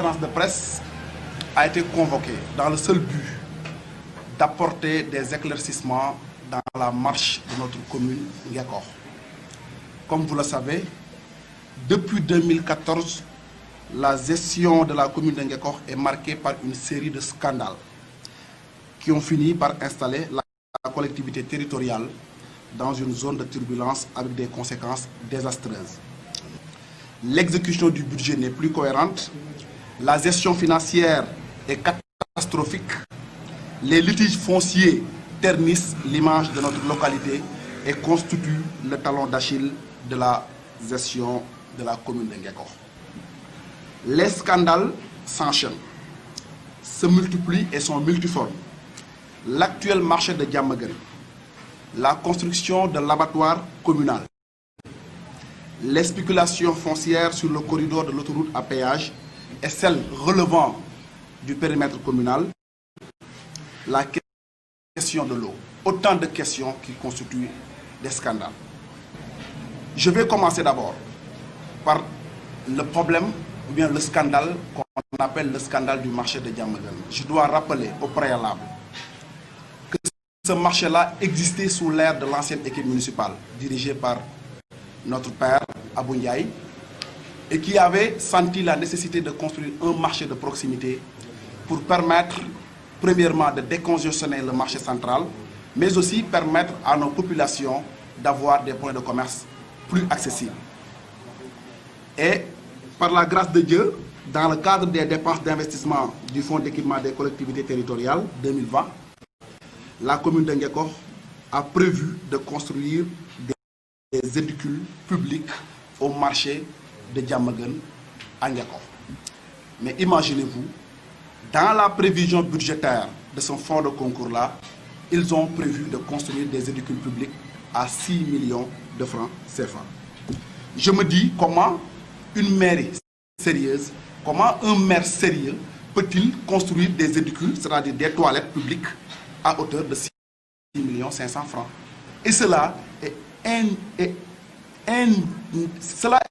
conférence de presse a été convoquée dans le seul but d'apporter des éclaircissements dans la marche de notre commune Ngekokh. Comme vous le savez, depuis 2014, la gestion de la commune de Ngekokh est marquée par une série de scandales qui ont fini par installer la collectivité territoriale dans une zone de turbulence avec des conséquences désastreuses. L'exécution du budget n'est plus cohérente, la gestion financière est catastrophique, les litiges fonciers ternissent l'image de notre localité et constituent le talon d'Achille de la gestion de la commune de Ngekokh. Les scandales s'enchaînent, se multiplient et sont multiformes. L'actuel marché de Diamaguène, la construction de l'abattoir communal, les spéculations foncières sur le corridor de l'autoroute à péage et celles relevant du périmètre communal, la question de l'eau. Autant de questions qui constituent des scandales. Je vais commencer d'abord par le problème ou bien le scandale qu'on appelle le scandale du marché de Diamaguène. Je dois rappeler au préalable que ce marché-là existait sous l'ère de l'ancienne équipe municipale dirigée par notre père Abou Ndiaye et qui avait senti la nécessité de construire un marché de proximité pour permettre premièrement de décongestionner le marché central, mais aussi permettre à nos populations d'avoir des points de commerce plus accessibles. Et par la grâce de Dieu, dans le cadre des dépenses d'investissement du Fonds d'équipement des collectivités territoriales 2020, la commune de Ngekokh a prévu de construire des édicules publics au marché de Diamaguène à Ngekokh. Mais imaginez-vous, dans la prévision budgétaire de ce fonds de concours-là, ils ont prévu de construire des édicules publics à 6 millions de francs CFA. Je me dis comment une mairie sérieuse, comment un maire sérieux peut-il construire des édicules, c'est-à-dire des toilettes publiques à hauteur de 6 500 000 francs. Et cela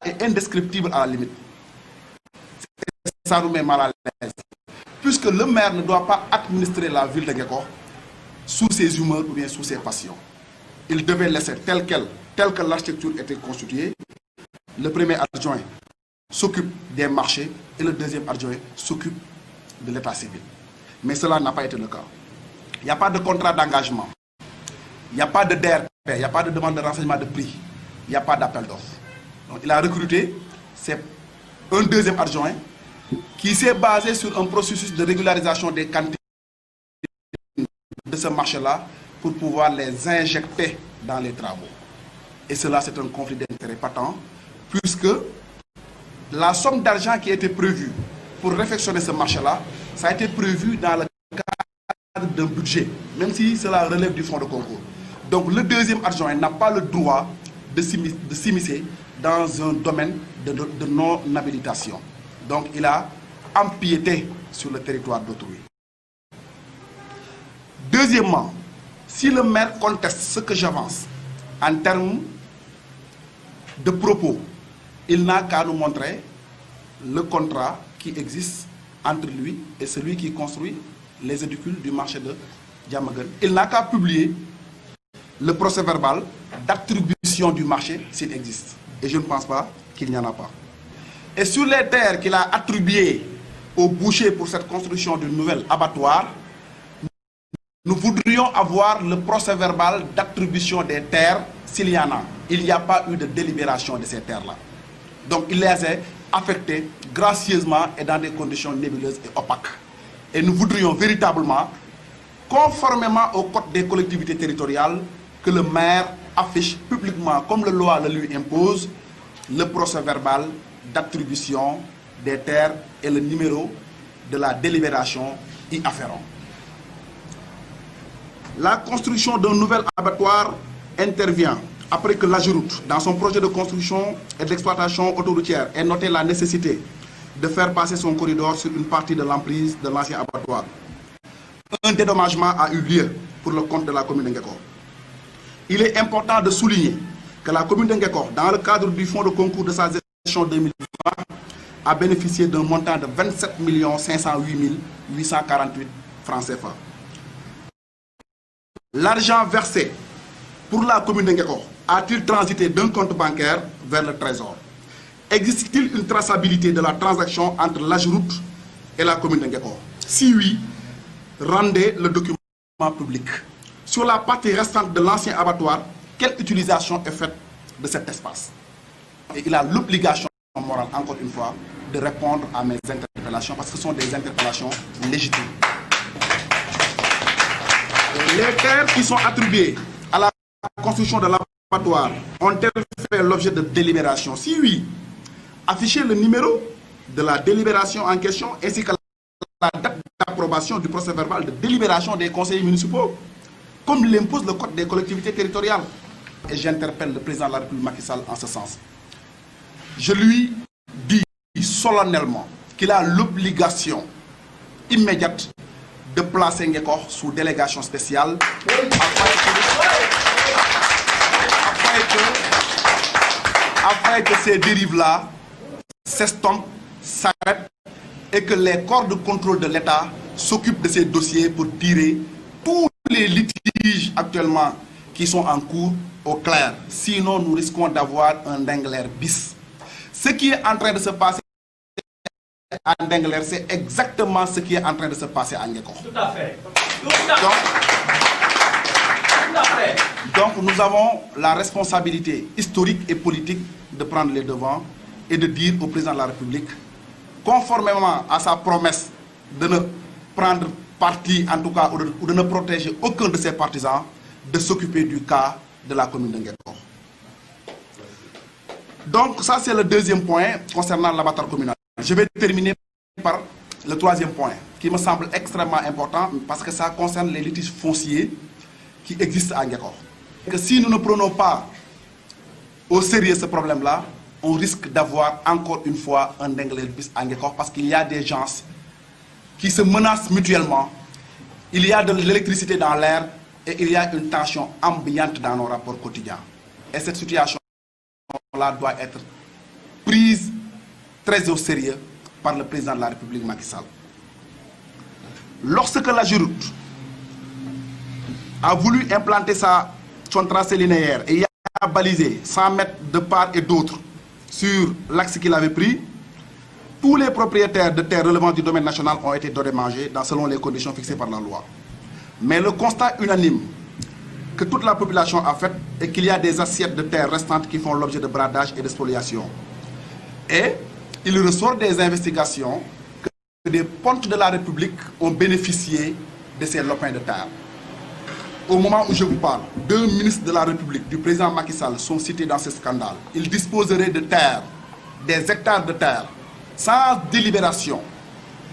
est indescriptible à la limite. Ça nous met mal à l'aise. Puisque le maire ne doit pas administrer la ville de Ngekokh sous ses humeurs ou bien sous ses passions. Il devait laisser tel que l'architecture était constituée. Le premier adjoint s'occupe des marchés et le deuxième adjoint s'occupe de l'état civil. Mais cela n'a pas été le cas. Il n'y a pas de contrat d'engagement. Il n'y a pas de DRP, il n'y a pas de demande de renseignement de prix. Il n'y a pas d'appel d'offres. Donc il a recruté un deuxième adjoint qui s'est basé sur un processus de régularisation des cantines de ce marché-là pour pouvoir les injecter dans les travaux. Et cela, c'est un conflit d'intérêts patent, puisque la somme d'argent qui a été prévue pour réfectionner ce marché-là, ça a été prévu dans le cadre d'un budget, même si cela relève du fonds de concours. Donc le deuxième adjoint n'a pas le droit de s'immiscer dans un domaine de non-habilitation. Donc il a empiété sur le territoire d'autrui. Deuxièmement, si le maire conteste ce que j'avance en termes de propos, il n'a qu'à nous montrer le contrat qui existe entre lui et celui qui construit les édicules du marché de Diamaguène. Il n'a qu'à publier le procès-verbal d'attribution du marché s'il existe. Et je ne pense pas qu'il n'y en a pas. Et sur les terres qu'il a attribuées au boucher pour cette construction d'une nouvelle abattoir, nous voudrions avoir le procès-verbal d'attribution des terres s'il y en a. Il n'y a pas eu de délibération de ces terres-là. Donc il les a affectées gracieusement et dans des conditions nébuleuses et opaques. Et nous voudrions véritablement, conformément au code des collectivités territoriales, que le maire affiche publiquement, comme la loi le lui impose, le procès-verbal d'attribution des terres et le numéro de la délibération y afférent. La construction d'un nouvel abattoir intervient après que l'AGEROUTE, dans son projet de construction et d'exploitation autoroutière, ait noté la nécessité de faire passer son corridor sur une partie de l'emprise de l'ancien abattoir. Un dédommagement a eu lieu pour le compte de la commune de Ngekokh. Il est important de souligner que la commune de Ngekokh, dans le cadre du fonds de concours de sa gestion 2020, a bénéficié d'un montant de 27 508 848 francs CFA. L'argent versé pour la commune de Ngeko a-t-il transité d'un compte bancaire vers le Trésor? Existe-t-il une traçabilité de la transaction entre l'AGEROUTE et la commune de Ngeko? Si oui, rendez le document public. Sur la partie restante de l'ancien abattoir, quelle utilisation est faite de cet espace? Et il a l'obligation morale, encore une fois, de répondre à mes interpellations parce que ce sont des interpellations légitimes. Les terres qui sont attribuées à la construction de l'abattoir ont-elles fait l'objet de délibération? Si oui, affichez le numéro de la délibération en question ainsi que la date d'approbation du procès verbal de délibération des conseillers municipaux, comme l'impose le Code des collectivités territoriales. Et j'interpelle le président de la République Macky Sall en ce sens. Je lui dis solennellement qu'il a l'obligation immédiate de placer Ngeko sous délégation spéciale afin que ces dérives-là s'estompent, s'arrêtent et que les corps de contrôle de l'État s'occupent de ces dossiers pour tirer tous les litiges actuellement qui sont en cours au clair. Sinon, nous risquons d'avoir un Ndingler bis. Ce qui est en train de se passer à Ndingler, c'est exactement ce qui est en train de se passer à Ngeko. Tout à fait. Donc, nous avons la responsabilité historique et politique de prendre les devants et de dire au président de la République, conformément à sa promesse de ne prendre parti, en tout cas, ou de ne protéger aucun de ses partisans, de s'occuper du cas de la commune de Ngeko. Donc, ça, c'est le deuxième point concernant l'abattoir communal. Je vais terminer par le troisième point, qui me semble extrêmement important, parce que ça concerne les litiges fonciers qui existent à Ngeko. Que si nous ne prenons pas au sérieux ce problème-là, on risque d'avoir encore une fois un Ndingler bis à Ngeko, parce qu'il y a des gens qui se menacent mutuellement, il y a de l'électricité dans l'air et il y a une tension ambiante dans nos rapports quotidiens. Et cette situation-là doit être prise très au sérieux par le président de la République Macky Sall. Lorsque l'AGEROUTE a voulu implanter son tracé linéaire et y a balisé 100 mètres de part et d'autre sur l'axe qu'il avait pris, tous les propriétaires de terres relevant du domaine national ont été dédommagés selon les conditions fixées par la loi. Mais le constat unanime que toute la population a fait est qu'il y a des assiettes de terre restantes qui font l'objet de bradage et de spoliation. Et il ressort des investigations que des pontes de la République ont bénéficié de ces lopins de terre. Au moment où je vous parle, 2 ministres de la République du président Macky Sall sont cités dans ce scandale. Ils disposeraient de terre, des hectares de terre, sans délibération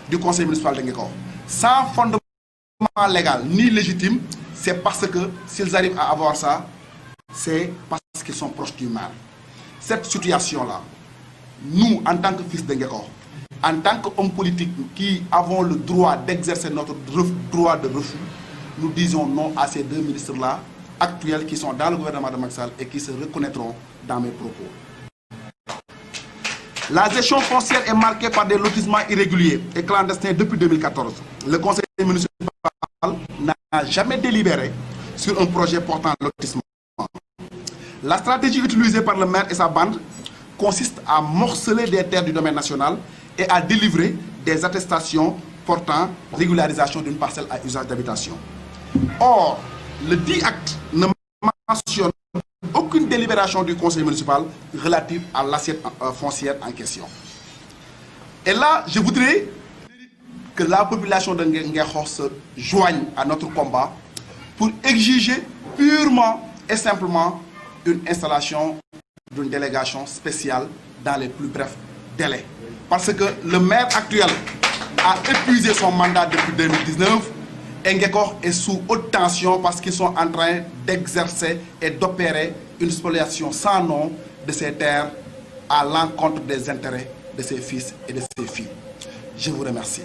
du conseil municipal de Ngeko, sans fondement légal ni légitime. C'est parce que s'ils arrivent à avoir ça, c'est parce qu'ils sont proches du maire. Cette situation-là, nous, en tant que fils de Ngeko, en tant qu'hommes politiques qui avons le droit d'exercer notre droit de refus, nous disons non à ces 2 ministres-là, actuels, qui sont dans le gouvernement de Macky Sall et qui se reconnaîtront dans mes propos. La gestion foncière est marquée par des lotissements irréguliers et clandestins depuis 2014. Le conseil municipal n'a jamais délibéré sur un projet portant lotissement. La stratégie utilisée par le maire et sa bande consiste à morceler des terres du domaine national et à délivrer des attestations portant régularisation d'une parcelle à usage d'habitation. Or, le dit acte ne mentionne aucune délibération du conseil municipal relative à l'assiette foncière en question. Et là, je voudrais que la population de Ngeko se joigne à notre combat pour exiger purement et simplement une installation d'une délégation spéciale dans les plus brefs délais. Parce que le maire actuel a épuisé son mandat depuis 2019 et Ngeko est sous haute tension parce qu'ils sont en train d'exercer et d'opérer une spoliation sans nom de ces terres à l'encontre des intérêts de ses fils et de ses filles. Je vous remercie.